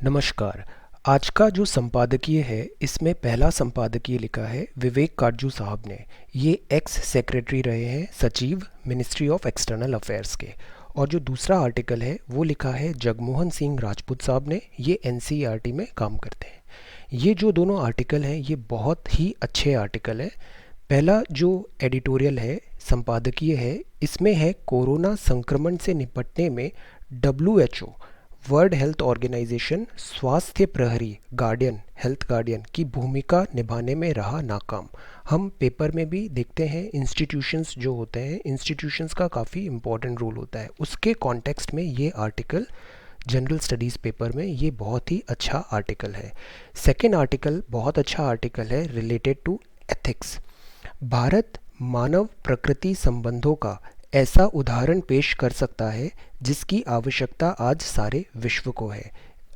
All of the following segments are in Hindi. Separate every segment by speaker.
Speaker 1: नमस्कार। आज का जो संपादकीय है इसमें पहला संपादकीय लिखा है विवेक काटजू साहब ने। ये एक्स सेक्रेटरी रहे हैं सचिव मिनिस्ट्री ऑफ एक्सटर्नल अफेयर्स के। और जो दूसरा आर्टिकल है वो लिखा है जगमोहन सिंह राजपूत साहब ने। ये एनसीईआरटी में काम करते हैं। ये जो दोनों आर्टिकल हैं ये बहुत ही अच्छे आर्टिकल हैं। पहला जो एडिटोरियल है संपादकीय है इसमें है कोरोना संक्रमण से निपटने में WHO वर्ल्ड हेल्थ ऑर्गेनाइजेशन स्वास्थ्य प्रहरी गार्डियन हेल्थ गार्डियन की भूमिका निभाने में रहा नाकाम। हम पेपर में भी देखते हैं इंस्टीट्यूशंस जो होते हैं इंस्टीट्यूशंस का काफ़ी इम्पोर्टेंट रोल होता है। उसके कॉन्टेक्स्ट में ये आर्टिकल जनरल स्टडीज़ पेपर में ये बहुत ही अच्छा आर्टिकल है। सेकेंड आर्टिकल बहुत अच्छा आर्टिकल है रिलेटेड टू एथिक्स। भारत मानव प्रकृति संबंधों का ऐसा उदाहरण पेश कर सकता है जिसकी आवश्यकता आज सारे विश्व को है।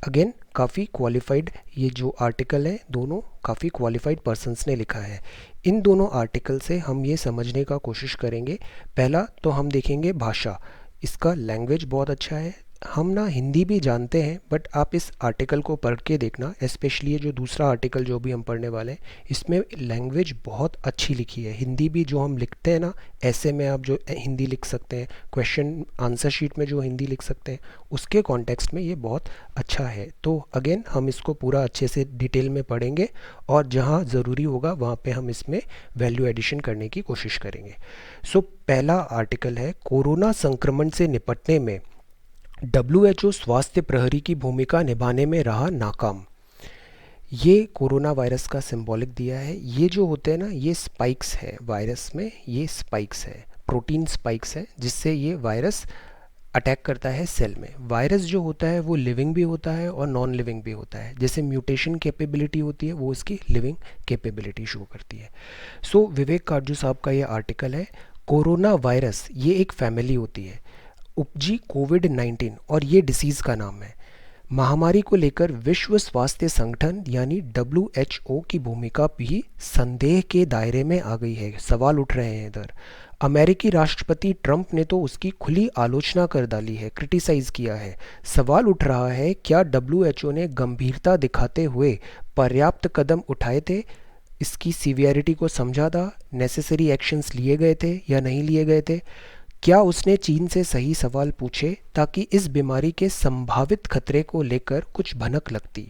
Speaker 1: अगेन काफ़ी क्वालिफाइड ये जो आर्टिकल है दोनों काफ़ी क्वालिफाइड पर्सन्स ने लिखा है। इन दोनों आर्टिकल से हम ये समझने का कोशिश करेंगे। पहला तो हम देखेंगे भाषा, इसका लैंग्वेज बहुत अच्छा है। हम ना हिंदी भी जानते हैं बट आप इस आर्टिकल को पढ़ के देखना, स्पेशली ये जो दूसरा आर्टिकल जो भी हम पढ़ने वाले हैं इसमें लैंग्वेज बहुत अच्छी लिखी है। हिंदी भी जो हम लिखते हैं ना ऐसे में आप जो हिंदी लिख सकते हैं, क्वेश्चन आंसर शीट में जो हिंदी लिख सकते हैं उसके कॉन्टेक्स्ट में ये बहुत अच्छा है। तो अगेन हम इसको पूरा अच्छे से डिटेल में पढ़ेंगे और जहाँ ज़रूरी होगा वहाँ पे हम इसमें वैल्यू एडिशन करने की कोशिश करेंगे। सो पहला आर्टिकल है कोरोना संक्रमण से निपटने में WHO स्वास्थ्य प्रहरी की भूमिका निभाने में रहा नाकाम। ये कोरोना वायरस का सिंबॉलिक दिया है। ये जो होते हैं ना ये स्पाइक्स है वायरस में, ये स्पाइक्स है प्रोटीन स्पाइक्स है जिससे ये वायरस अटैक करता है सेल में। वायरस जो होता है वो लिविंग भी होता है और नॉन लिविंग भी होता है। जैसे म्यूटेशन कैपेबिलिटी होती है वो इसकी लिविंग कैपेबिलिटी शो करती है। सो विवेक काटजू साहब का ये आर्टिकल है कोरोना वायरस ये एक फैमिली होती है उपजी कोविड-19 और ये डिसीज़ का नाम है। महामारी को लेकर विश्व स्वास्थ्य संगठन यानी WHO की भूमिका भी संदेह के दायरे में आ गई है। सवाल उठ रहे हैं इधर। अमेरिकी राष्ट्रपति ट्रंप ने तो उसकी खुली आलोचना कर डाली है, क्रिटिसाइज़ किया है। सवाल उठ रहा है क्या WHO ने गंभीरता दिखाते हुए पर्याप्त कदम उठाए थे, इसकी सीवियरिटी को समझा था, नेसेसरी एक्शंस लिए गए थे या नहीं लिए गए थे। क्या उसने चीन से सही सवाल पूछे ताकि इस बीमारी के संभावित खतरे को लेकर कुछ भनक लगती।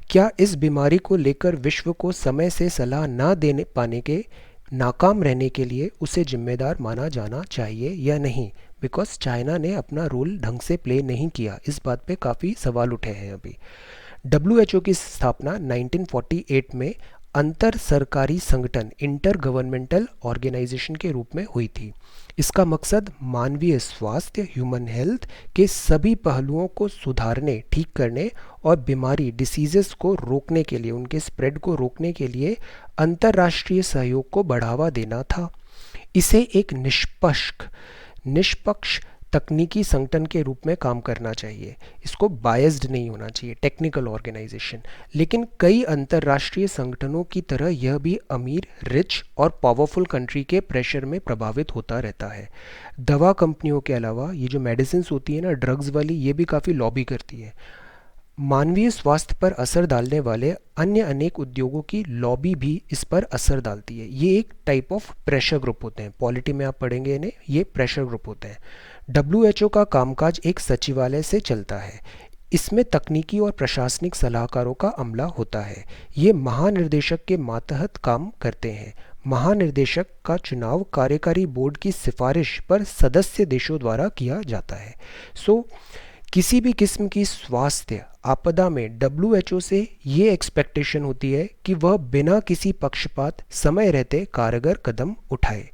Speaker 1: क्या इस बीमारी को लेकर विश्व को समय से सलाह न देने पाने के नाकाम रहने के लिए उसे जिम्मेदार माना जाना चाहिए या नहीं, बिकॉज चाइना ने अपना रोल ढंग से प्ले नहीं किया। इस बात पे काफ़ी सवाल उठे हैं अभी। WHO की स्थापना 1948 में अंतर सरकारी संगठन इंटर गवर्नमेंटल ऑर्गेनाइजेशन के रूप में हुई थी। इसका मकसद मानवीय स्वास्थ्य ह्यूमन हेल्थ के सभी पहलुओं को सुधारने, ठीक करने और बीमारी डिसीजेस को रोकने के लिए, उनके स्प्रेड को रोकने के लिए अंतर्राष्ट्रीय सहयोग को बढ़ावा देना था। इसे एक निष्पक्ष तकनीकी संगठन के रूप में काम करना चाहिए। इसको बायस्ड नहीं होना चाहिए, टेक्निकल ऑर्गेनाइजेशन। लेकिन कई अंतर्राष्ट्रीय संगठनों की तरह यह भी अमीर, रिच और पावरफुल कंट्री के प्रेशर में प्रभावित होता रहता है। दवा कंपनियों के अलावा ये जो मेडिसिन होती है ना ड्रग्स वाली, ये भी काफ़ी लॉबी करती है। मानवीय स्वास्थ्य पर असर डालने वाले अन्य अनेक उद्योगों की लॉबी भी इस पर असर डालती है। ये एक टाइप ऑफ प्रेशर ग्रुप होते हैं, पॉलिटी में आप पढ़ेंगे इन्हें, ये प्रेशर ग्रुप होते हैं। WHO का कामकाज एक सचिवालय से चलता है। इसमें तकनीकी और प्रशासनिक सलाहकारों का अमला होता है। ये महानिर्देशक के मातहत काम करते हैं। महानिर्देशक का चुनाव कार्यकारी बोर्ड की सिफारिश पर सदस्य देशों द्वारा किया जाता है। किसी भी किस्म की स्वास्थ्य आपदा में WHO से ये एक्सपेक्टेशन होती है कि वह बिना किसी पक्षपात समय रहते कारगर कदम उठाए।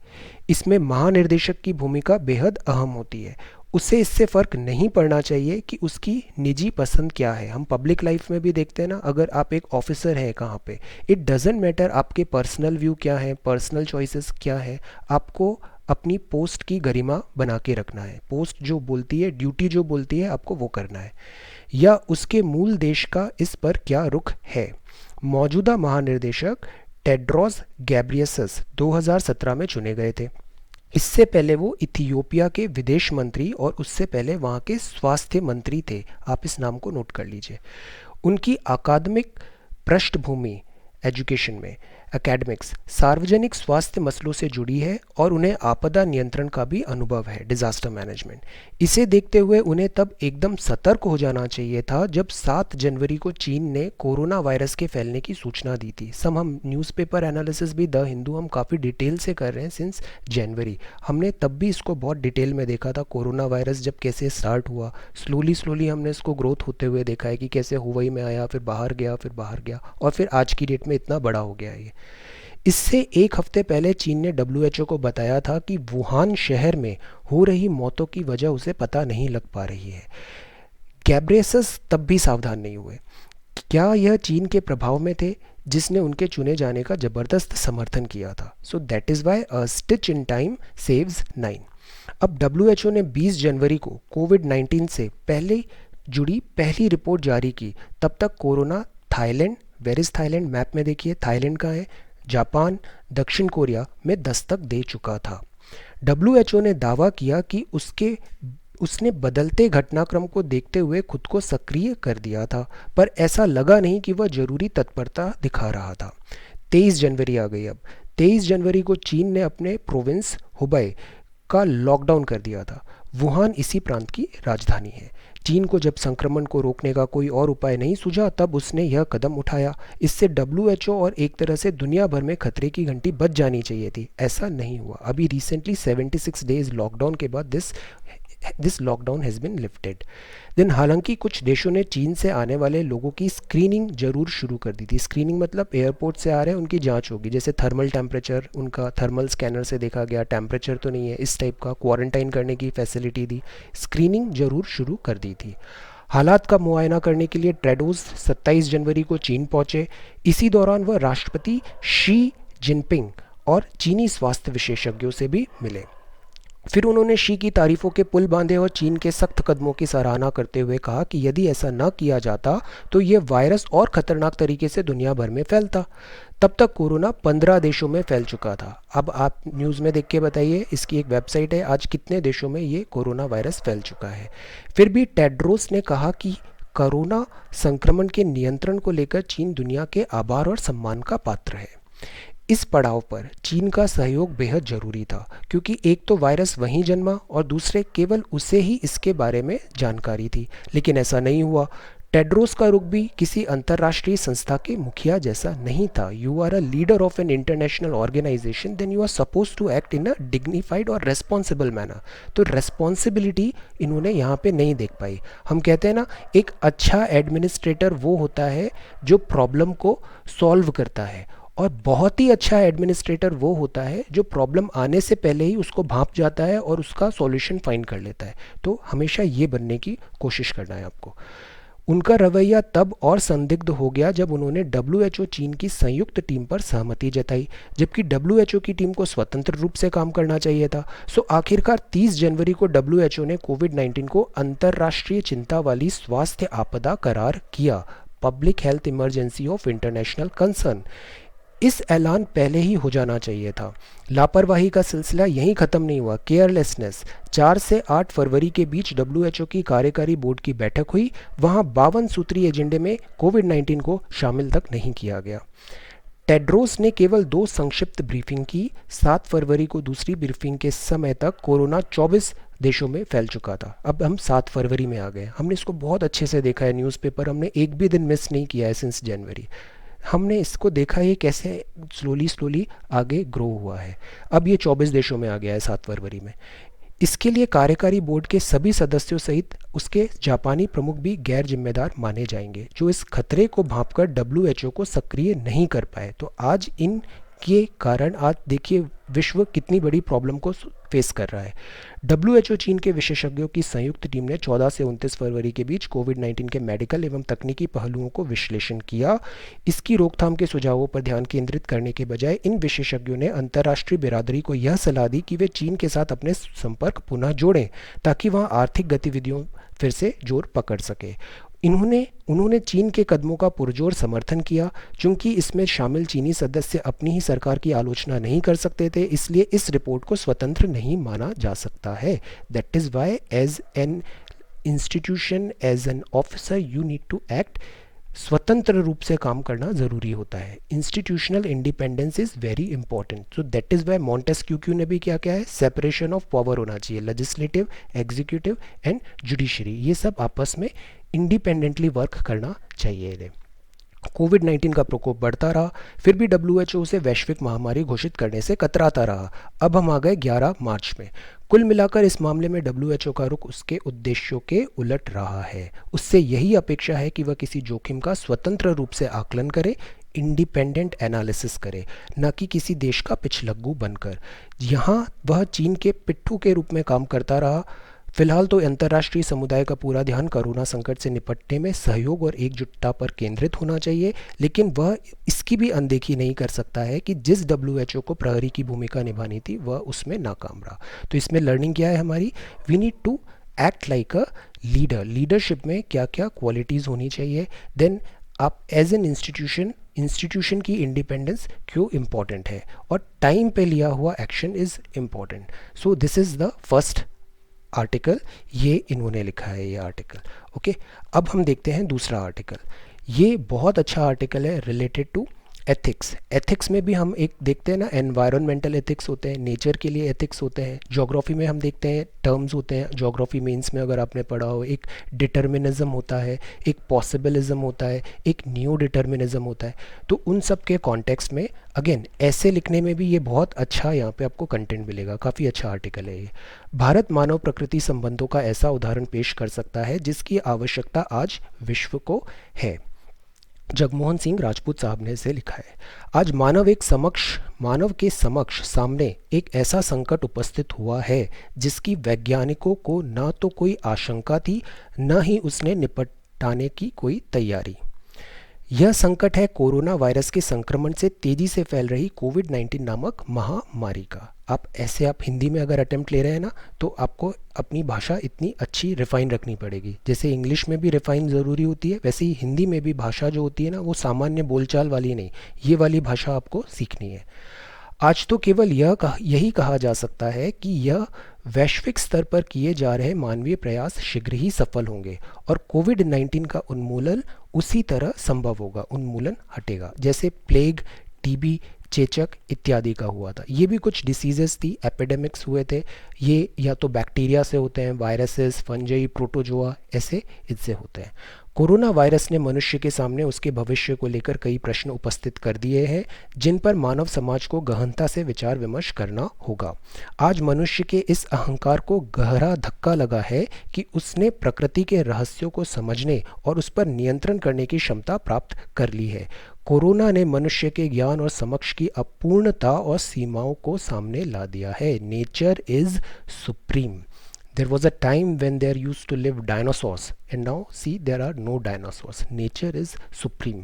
Speaker 1: इसमें महानिर्देशक की भूमिका बेहद अहम होती है। उसे इससे फ़र्क नहीं पड़ना चाहिए कि उसकी निजी पसंद क्या है। हम पब्लिक लाइफ में भी देखते हैं ना, अगर आप एक ऑफिसर हैं कहाँ पे, इट डजेंट मैटर आपके पर्सनल व्यू क्या है, पर्सनल चॉइसेस क्या है, आपको अपनी पोस्ट की गरिमा बना के रखना है। पोस्ट जो बोलती है, ड्यूटी जो बोलती है, आपको वो करना है। या उसके मूल देश का इस पर क्या रुख है। मौजूदा महानिर्देशक टेड्रोस गैब्रियसस 2017 में चुने गए थे। इससे पहले वो इथियोपिया के विदेश मंत्री और उससे पहले वहाँ के स्वास्थ्य मंत्री थे। आप इस नाम को नोट कर लीजिए। उनकी अकादमिक पृष्ठभूमि एजुकेशन में एकेडमिक्स सार्वजनिक स्वास्थ्य मसलों से जुड़ी है और उन्हें आपदा नियंत्रण का भी अनुभव है, डिजास्टर मैनेजमेंट। इसे देखते हुए उन्हें तब एकदम सतर्क हो जाना चाहिए था जब 7 जनवरी को चीन ने कोरोना वायरस के फैलने की सूचना दी थी। हम न्यूज़पेपर एनालिसिस भी द हिंदू हम काफ़ी डिटेल से कर रहे हैं सिंस जनवरी। हमने तब भी इसको बहुत डिटेल में देखा था, कोरोना वायरस जब कैसे स्टार्ट हुआ, स्लोली हमने इसको ग्रोथ होते हुए देखा है कि कैसे हुबई में आया, फिर बाहर गया और फिर आज की डेट में इतना बड़ा हो गया है ये। इससे एक हफ्ते पहले चीन ने डब्ल्यूएचओ को बताया था कि वुहान शहर में हो रही मौतों की वजह उसे पता नहीं लग पा रही है। गैब्रियसस तब भी सावधान नहीं हुए। क्या यह चीन के प्रभाव में थे जिसने उनके चुने जाने का जबरदस्त समर्थन किया था? सो that is why a stitch in time saves 9। अब डब्ल्यूएचओ ने 20 जनवरी को कोविड-19 से पहले जुड़ी पहली रिपोर्ट जारी की। तब तक corona Thailand, where is Thailand, map में देखिए थाईलैंड का है, जापान, दक्षिण कोरिया में दस्तक दे चुका था। डब्ल्यूएचओ ने दावा किया कि उसने बदलते घटनाक्रम को देखते हुए खुद को सक्रिय कर दिया था, पर ऐसा लगा नहीं कि वह जरूरी तत्परता दिखा रहा था। 23 जनवरी आ गई। अब 23 जनवरी को चीन ने अपने प्रोविंस हुबई का लॉकडाउन कर दिया था। वुहान इसी प्रांत की राजधानी है। चीन को जब संक्रमण को रोकने का कोई और उपाय नहीं सूझा तब उसने यह कदम उठाया। इससे डब्ल्यूएचओ और एक तरह से दुनिया भर में खतरे की घंटी बज जानी चाहिए थी। ऐसा नहीं हुआ। अभी रिसेंटली 76 डेज लॉकडाउन के बाद this lockdown has been lifted. Then हालांकि कुछ देशों ने चीन से आने वाले लोगों की स्क्रीनिंग जरूर शुरू कर दी थी। स्क्रीनिंग मतलब एयरपोर्ट से आ रहे हैं उनकी जांच होगी, जैसे थर्मल टेम्परेचर, उनका थर्मल स्कैनर से देखा गया टेम्परेचर तो नहीं है, इस टाइप का क्वारंटाइन करने की फैसिलिटी दी। स्क्रीनिंग जरूर शुरू कर दी थी। हालात का मुआयना करने के लिए ट्रेडोस 27 जनवरी को चीन पहुंचे। इसी दौरान वह राष्ट्रपति शी जिनपिंग और चीनी स्वास्थ्य विशेषज्ञों से भी मिले। फिर उन्होंने शी की तारीफों के पुल बांधे और चीन के सख्त कदमों की सराहना करते हुए कहा कि यदि ऐसा न किया जाता तो ये वायरस और खतरनाक तरीके से दुनिया भर में फैलता। तब तक कोरोना 15 देशों में फैल चुका था। अब आप न्यूज़ में देख के बताइए, इसकी एक वेबसाइट है, आज कितने देशों में ये कोरोना वायरस फैल चुका है। फिर भी टेड्रोस ने कहा कि कोरोना संक्रमण के नियंत्रण को लेकर चीन दुनिया के आभार और सम्मान का पात्र है। इस पड़ाव पर चीन का सहयोग बेहद जरूरी था, क्योंकि एक तो वायरस वहीं जन्मा और दूसरे केवल उसे ही इसके बारे में जानकारी थी। लेकिन ऐसा नहीं हुआ। टेड्रोस का रुख भी किसी अंतर्राष्ट्रीय संस्था के मुखिया जैसा नहीं था। You are a leader of an international organisation, then you are suppose to act in a dignified और रेस्पॉन्सिबल मैनर। तो रेस्पॉन्सिबिलिटी इन्होंने यहाँ पे नहीं देख पाई। हम कहते हैं ना, एक अच्छा एडमिनिस्ट्रेटर वो होता है जो प्रॉब्लम को सॉल्व करता है, और बहुत ही अच्छा एडमिनिस्ट्रेटर वो होता है जो प्रॉब्लम आने से पहले ही उसको भांप जाता है और उसका सॉल्यूशन फाइंड कर लेता है। तो हमेशा ये बनने की कोशिश करना है आपको। उनका रवैया तब और संदिग्ध हो गया जब उन्होंने डब्ल्यूएचओ चीन की संयुक्त टीम पर सहमति जताई, जबकि डब्ल्यूएचओ की टीम को स्वतंत्र रूप से काम करना चाहिए था। सो आखिरकार 30 जनवरी को डब्ल्यूएचओ ने कोविड-19 को अंतर्राष्ट्रीय चिंता वाली स्वास्थ्य आपदा करार किया, public health emergency of international concern. इस ऐलान पहले ही हो जाना चाहिए था। लापरवाही का सिलसिला यहीं ख़त्म नहीं हुआ। केयरलेसनेस। 4 से 8 फरवरी के बीच डब्ल्यूएचओ की कार्यकारी बोर्ड की बैठक हुई। वहां 52 सूत्री एजेंडे में कोविड-19 को शामिल तक नहीं किया गया। टेड्रोस ने केवल 2 संक्षिप्त ब्रीफिंग की। 7 फरवरी को दूसरी ब्रीफिंग के समय तक कोरोना 24 देशों में फैल चुका था। अब हम 7 फरवरी में आ गए। हमने इसको बहुत अच्छे से देखा है न्यूज़पेपर, हमने एक भी दिन मिस नहीं किया है सिंस जनवरी। हमने इसको देखा है कैसे स्लोली आगे ग्रो हुआ है। अब ये 24 देशों में आ गया है 7 फरवरी में। इसके लिए कार्यकारी बोर्ड के सभी सदस्यों सहित उसके जापानी प्रमुख भी गैर जिम्मेदार माने जाएंगे, जो इस खतरे को भांपकर डब्ल्यूएचओ को सक्रिय नहीं कर पाए। तो आज इन के कारण आज देखिए विश्व कितनी बड़ी प्रॉब्लम को फेस कर रहा है। डब्ल्यूएचओ चीन के विशेषज्ञों की संयुक्त टीम ने 14 से 29 फरवरी के बीच कोविड-19 के मेडिकल एवं तकनीकी पहलुओं को विश्लेषण किया। इसकी रोकथाम के सुझावों पर ध्यान केंद्रित करने के बजाय इन विशेषज्ञों ने अंतर्राष्ट्रीय बिरादरी को यह सलाह दी कि वे चीन के साथ अपने संपर्क पुनः जोड़ें, ताकि वहाँ आर्थिक गतिविधियों फिर से जोर पकड़ सके। उन्होंने चीन के कदमों का पुरजोर समर्थन किया। चूंकि इसमें शामिल चीनी सदस्य अपनी ही सरकार की आलोचना नहीं कर सकते थे, इसलिए इस रिपोर्ट को स्वतंत्र नहीं माना जा सकता है। That is why as an institution, as an officer, you need to act स्वतंत्र रूप से काम करना ज़रूरी होता है। Institutional independence is very important. So that is why Montesquieu ने भी क्या क्या है, सेपरेशन ऑफ पावर होना चाहिए, लेजिस्लेटिव, एग्जीक्यूटिव एंड जुडिशरी, ये सब आपस में इंडिपेंडेंटली वर्क करना चाहिए इन्हें। कोविड-19 का प्रकोप बढ़ता रहा, फिर भी डब्ल्यूएचओ उसे वैश्विक महामारी घोषित करने से कतराता रहा। अब हम आ गए 11 मार्च में। कुल मिलाकर इस मामले में डब्ल्यूएचओ का रुख उसके उद्देश्यों के उलट रहा है। उससे यही अपेक्षा है कि वह किसी जोखिम का स्वतंत्र रूप से आकलन करे, इंडिपेंडेंट एनालिसिस करे, न कि किसी देश का पिछलग्गू बनकर। यहाँ वह चीन के पिट्ठू के रूप में काम करता रहा। फिलहाल तो अंतर्राष्ट्रीय समुदाय का पूरा ध्यान कोरोना संकट से निपटने में सहयोग और एकजुटता पर केंद्रित होना चाहिए, लेकिन वह इसकी भी अनदेखी नहीं कर सकता है कि जिस डब्ल्यूएचओ को प्रहरी की भूमिका निभानी थी वह उसमें नाकाम रहा। तो इसमें लर्निंग क्या है हमारी, we need to act like a leader. Leadership में क्या क्या क्वालिटीज़ होनी चाहिए, देन आप एज एन इंस्टीट्यूशन की इंडिपेंडेंस क्यों इम्पॉर्टेंट है, और टाइम पे लिया हुआ action is important. So this is the first article, ये इन्होंने लिखा है ये आर्टिकल। ओके, अब हम देखते हैं दूसरा आर्टिकल। ये बहुत अच्छा आर्टिकल है रिलेटेड टू एथिक्स। एथिक्स में भी हम एक देखते हैं ना, एनवायरमेंटल एथिक्स होते हैं, नेचर के लिए एथिक्स होते हैं। ज्योग्राफी में हम देखते हैं टर्म्स होते हैं, ज्योग्राफी मेंस में अगर आपने पढ़ा हो, एक डिटर्मिनिज्म होता है, एक पॉसिबलिज्म होता है, एक न्यू डिटर्मिनिज्म होता है। तो उन सब के कॉन्टेक्स्ट में अगेन ऐसे लिखने में भी ये बहुत अच्छा यहाँ पे आपको कंटेंट मिलेगा। काफ़ी अच्छा आर्टिकल है ये। भारत मानव प्रकृति संबंधों का ऐसा उदाहरण पेश कर सकता है जिसकी आवश्यकता आज विश्व को है। जगमोहन सिंह राजपूत साहब ने इसे लिखा है। आज मानव के समक्ष सामने एक ऐसा संकट उपस्थित हुआ है जिसकी वैज्ञानिकों को न तो कोई आशंका थी, न ही उसने निपटाने की कोई तैयारी। यह संकट है कोरोना वायरस के संक्रमण से तेजी से फैल रही कोविड-19 नामक महामारी का। आप हिंदी में अगर अटेम्प्ट ले रहे हैं ना, तो आपको अपनी भाषा इतनी अच्छी रिफाइन रखनी पड़ेगी। जैसे इंग्लिश में भी रिफाइन ज़रूरी होती है, वैसे ही हिंदी में भी भाषा जो होती है ना, वो सामान्य बोलचाल वाली नहीं, ये वाली भाषा आपको सीखनी है। आज तो केवल यही कहा जा सकता है कि यह वैश्विक स्तर पर किए जा रहे मानवीय प्रयास शीघ्र ही सफल होंगे और कोविड-19 का उन्मूलन उसी तरह संभव होगा, उन्मूलन हटेगा, जैसे प्लेग, टीबी, चेचक इत्यादि का हुआ था। ये भी कुछ डिसीजेस थी, एपिडेमिक्स हुए थे। ये या तो बैक्टीरिया से होते हैं, वायरसेस, फंजाई, प्रोटोजोआ, ऐसे इससे होते हैं। कोरोना वायरस ने मनुष्य के सामने उसके भविष्य को लेकर कई प्रश्न उपस्थित कर दिए हैं, जिन पर मानव समाज को गहनता से विचार विमर्श करना होगा। आज मनुष्य के इस अहंकार को गहरा धक्का लगा है कि उसने प्रकृति के रहस्यों को समझने और उस पर नियंत्रण करने की क्षमता प्राप्त कर ली है। कोरोना ने मनुष्य के ज्ञान और समझ की अपूर्णता और सीमाओं को सामने ला दिया है। Nature is supreme. There was a time when there used to live dinosaurs and now see there are no dinosaurs. Nature is supreme.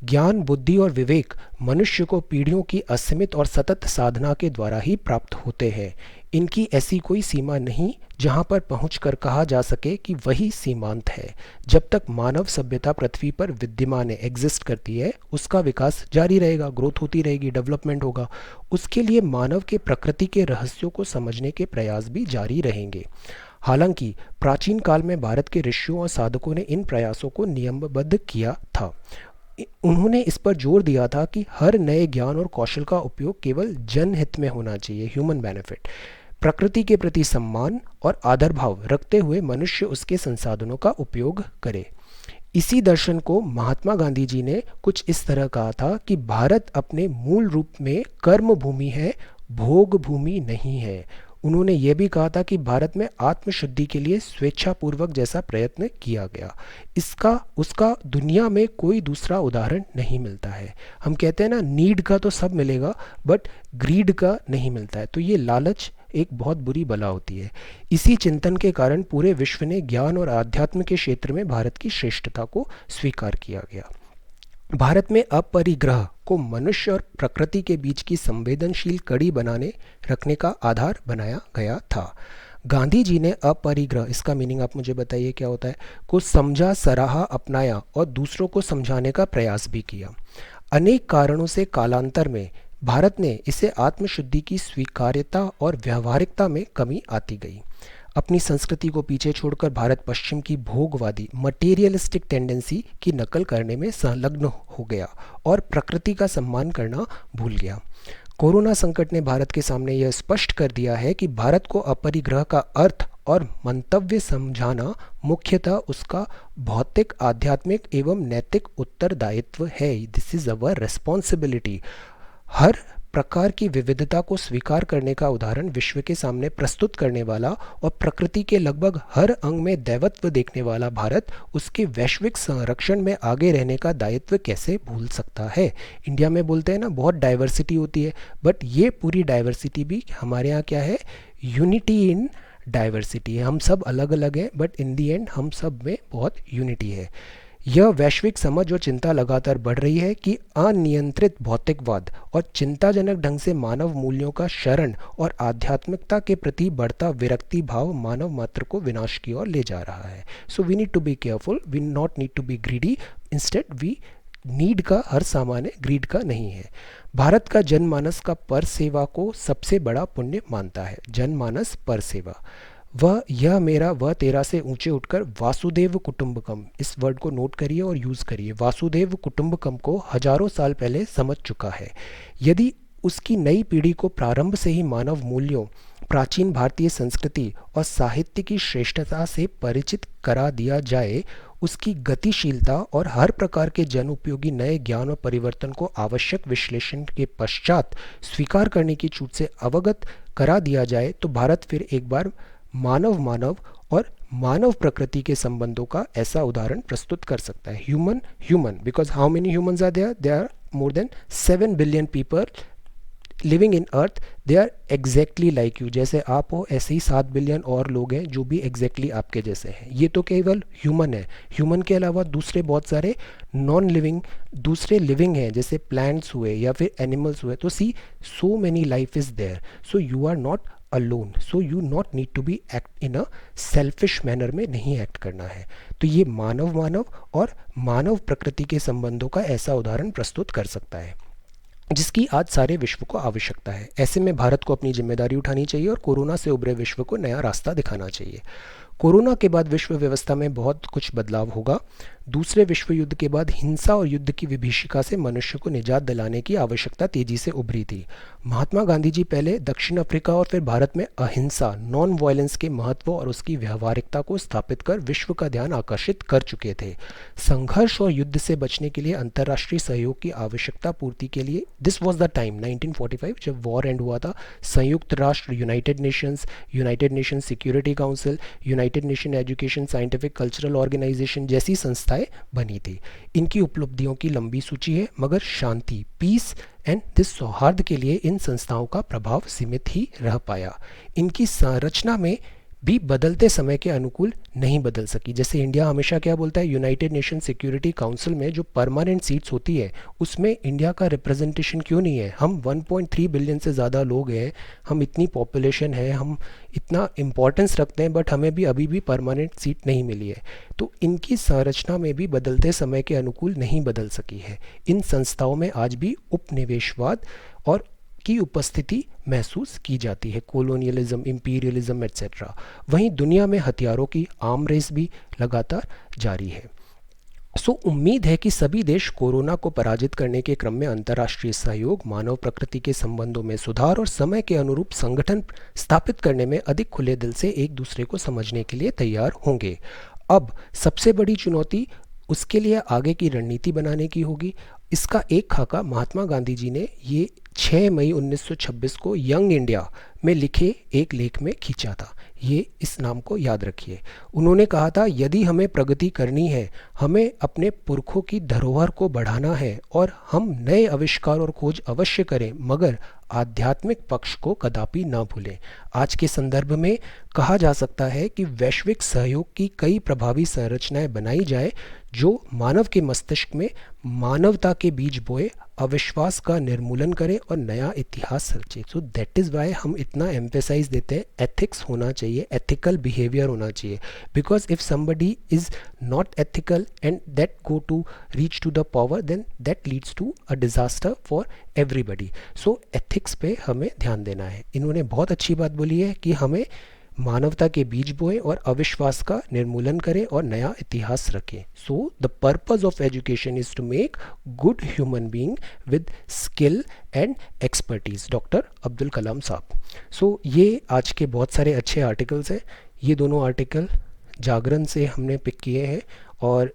Speaker 1: ज्ञान, बुद्धि और विवेक मनुष्य को पीढ़ियों की असीमित और सतत साधना के द्वारा ही प्राप्त होते हैं। इनकी ऐसी कोई सीमा नहीं जहाँ पर पहुँचकर कहा जा सके कि वही सीमांत है। जब तक मानव सभ्यता पृथ्वी पर विद्यमान है, एग्जिस्ट करती है, उसका विकास जारी रहेगा, ग्रोथ होती रहेगी, डेवलपमेंट होगा। उसके लिए मानव के प्रकृति के रहस्यों को समझने के प्रयास भी जारी रहेंगे। हालांकि प्राचीन काल में भारत के ऋषियों और साधकों ने इन प्रयासों को नियमबद्ध किया था। उन्होंने इस पर जोर दिया था कि हर नए ज्ञान और कौशल का उपयोग केवल जनहित में होना चाहिए, ह्यूमन बेनिफिट। प्रकृति के प्रति सम्मान और आदर भाव रखते हुए मनुष्य उसके संसाधनों का उपयोग करे। इसी दर्शन को महात्मा गांधी जी ने कुछ इस तरह कहा था कि भारत अपने मूल रूप में कर्म भूमि है, भोग भूमि नहीं है। उन्होंने ये भी कहा था कि भारत में आत्मशुद्धि के लिए स्वेच्छापूर्वक जैसा प्रयत्न किया गया, उसका दुनिया में कोई दूसरा उदाहरण नहीं मिलता है। हम कहते हैं ना, नीड का तो सब मिलेगा बट ग्रीड का नहीं मिलता है। तो ये लालच एक बहुत बुरी बला होती है। इसी चिंतन के कारण पूरे विश्व ने ज्ञान और आध्यात्म के क्षेत्र में भारत की श्रेष्ठता को स्वीकार किया गया। भारत में अपरिग्रह को मनुष्य और प्रकृति के बीच की संवेदनशील कड़ी बनाने रखने का आधार बनाया गया था। गांधी जी ने अपरिग्रह, इसका मीनिंग आप मुझे बताइए क्या होता है, को समझा, सराहा, अपनाया और दूसरों को समझाने का प्रयास भी किया। अनेक कारणों से कालांतर में भारत ने इसे आत्मशुद्धि की स्वीकार्यता और व्यावहारिकता में कमी आती गई। अपनी संस्कृति को पीछे छोड़कर भारत पश्चिम की भोगवादी मटेरियलिस्टिक टेंडेंसी की नकल करने में संलग्न हो गया और प्रकृति का सम्मान करना भूल गया। कोरोना संकट ने भारत के सामने यह स्पष्ट कर दिया है कि भारत को अपरिग्रह का अर्थ और मंतव्य समझाना मुख्यतः उसका भौतिक, आध्यात्मिक एवं नैतिक उत्तरदायित्व है। This is our responsibility. हर प्रकार की विविधता को स्वीकार करने का उदाहरण विश्व के सामने प्रस्तुत करने वाला और प्रकृति के लगभग हर अंग में दैवत्व देखने वाला भारत उसके वैश्विक संरक्षण में आगे रहने का दायित्व कैसे भूल सकता है। इंडिया में बोलते हैं ना, बहुत डाइवर्सिटी होती है, बट ये पूरी डाइवर्सिटी भी हमारे यहाँ क्या है, यूनिटी इन डाइवर्सिटी है। हम सब अलग अलग हैं, बट इन दी एंड हम सब में बहुत यूनिटी है। यह वैश्विक समझ और चिंता लगातार बढ़ रही है कि अनियंत्रित भौतिकवाद और चिंताजनक ढंग से मानव मूल्यों का शरण और आध्यात्मिकता के प्रति बढ़ता विरक्ति भाव मानव मात्र को विनाश की ओर ले जा रहा है। So we need to be careful, we not need to be greedy, instead we need का हर सामान्य, ग्रीड का नहीं है। भारत का जनमानस का पर सेवा को सबसे बड़ा पुण्य मानता है। जनमानस पर सेवा, वह यह मेरा वह तेरा से ऊंचे उठकर वासुदेव कुटुंबकम, इस वर्ड को नोट करिए और यूज़ करिए। वासुदेव कुटुंबकम को हजारों साल पहले समझ चुका है। यदि उसकी नई पीढ़ी को प्रारंभ से ही मानव मूल्यों, प्राचीन भारतीय संस्कृति और साहित्य की श्रेष्ठता से परिचित करा दिया जाए, उसकी गतिशीलता और हर प्रकार के जन उपयोगी नए ज्ञान और परिवर्तन को आवश्यक विश्लेषण के पश्चात स्वीकार करने की छूट से अवगत करा दिया जाए, तो भारत फिर एक बार मानव मानव और मानव प्रकृति के संबंधों का ऐसा उदाहरण प्रस्तुत कर सकता है। Human human, because how many humans are there, there are more than 7 billion people living in earth, they are exactly like you. जैसे आप हो ऐसे ही 7 बिलियन और लोग हैं जो भी एग्जैक्टली आपके जैसे हैं। ये तो केवल ह्यूमन है। ह्यूमन के अलावा दूसरे बहुत सारे नॉन लिविंग, दूसरे लिविंग हैं, जैसे प्लांट्स हुए या फिर एनिमल्स हुए। तो see, so many life is there, so you are not alone, so you not need to be act in a selfish manner में नहीं एक्ट करना है। तो ये मानव मानव और मानव प्रकृति के संबंधों का ऐसा उदाहरण प्रस्तुत कर सकता है जिसकी आज सारे विश्व को आवश्यकता है। ऐसे में भारत को अपनी जिम्मेदारी उठानी चाहिए और कोरोना से उभरे विश्व को नया रास्ता दिखाना चाहिए। कोरोना के बाद विश्व व्यवस्था में बहुत कुछ बदलाव होगा। दूसरे विश्व युद्ध के बाद हिंसा और युद्ध की विभीषिका से मनुष्य को निजात दिलाने की आवश्यकता तेजी से उभरी थी। महात्मा गांधी जी पहले दक्षिण अफ्रीका और फिर भारत में अहिंसा, नॉन वायलेंस के महत्व और उसकी व्यवहारिकता को स्थापित कर विश्व का ध्यान आकर्षित कर चुके थे। संघर्ष और युद्ध से बचने के लिए अंतर्राष्ट्रीय सहयोग की आवश्यकता पूर्ति के लिए दिस वॉज द टाइम 1945 जब वॉर एंड हुआ था। संयुक्त राष्ट्र, United Nation Security Council, United Nation Education Scientific Cultural Organisation जैसी संस्थाएं बनी थी। इनकी उपलब्धियों की लंबी सूची है, मगर शांति, पीस एंड दिस सौहार्द के लिए इन संस्थाओं का प्रभाव सीमित ही रह पाया। इनकी संरचना में भी बदलते समय के अनुकूल नहीं बदल सकी। जैसे इंडिया हमेशा क्या बोलता है, यूनाइटेड नेशन सिक्योरिटी काउंसिल में जो परमानेंट सीट्स होती है उसमें इंडिया का रिप्रेजेंटेशन क्यों नहीं है? हम 1.3 बिलियन से ज़्यादा लोग हैं, हम इतनी पॉपुलेशन है, हम इतना इम्पोर्टेंस रखते हैं, बट हमें भी अभी भी परमानेंट सीट नहीं मिली है। तो इनकी संरचना में भी बदलते समय के अनुकूल नहीं बदल सकी है। इन संस्थाओं में आज भी उपनिवेशवाद और की उपस्थिति महसूस की जाती है, कोलोनियलिज्म, इंपीरियलिज्म एट्सेट्रा। वहीं दुनिया में हथियारों की आर्म रेस भी लगातार जारी है। सो उम्मीद है कि सभी देश कोरोना को पराजित करने के क्रम में अंतर्राष्ट्रीय सहयोग, मानव प्रकृति के संबंधों में सुधार और समय के अनुरूप संगठन स्थापित करने में अधिक खुले दिल से एक दूसरे को समझने के लिए तैयार होंगे। अब सबसे बड़ी चुनौती उसके लिए आगे की रणनीति बनाने की होगी। इसका एक खाका महात्मा गांधी जी ने ये 6 मई 1926 को यंग इंडिया में लिखे एक लेख में खींचा था। ये इस नाम को याद रखिए। उन्होंने कहा था, यदि हमें प्रगति करनी है, हमें अपने पुरखों की धरोहर को बढ़ाना है और हम नए आविष्कार और खोज अवश्य करें, मगर आध्यात्मिक पक्ष को कदापि न भूलें। आज के संदर्भ में कहा जा सकता है कि वैश्विक सहयोग की कई प्रभावी संरचनाएं बनाई जाए जो मानव के मस्तिष्क में मानवता के बीज बोए, अविश्वास का निर्मूलन करें और नया इतिहास रचे। सो दैट इज़ वाई हम इतना एम्फेसाइज देते हैं, एथिक्स होना चाहिए, एथिकल बिहेवियर होना चाहिए। Because if somebody is not ethical and that go to reach to the power, then that leads to a disaster for everybody. So ethics पे हमें ध्यान देना है। इन्होंने बहुत अच्छी बात बोली है कि हमें मानवता के बीज बोएं और अविश्वास का निर्मूलन करें और नया इतिहास रखें। So the purpose of education is to make good human being with skill and expertise, doctor Abdul Kalam साहब। सो ये आज के बहुत सारे अच्छे आर्टिकल्स हैं। ये दोनों आर्टिकल जागरण से हमने पिक किए हैं और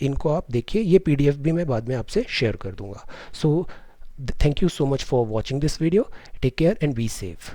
Speaker 1: इनको आप देखिए। ये पीडीएफ भी मैं बाद में आपसे शेयर कर दूंगा। So thank you so much for watching this video. Take care and be safe.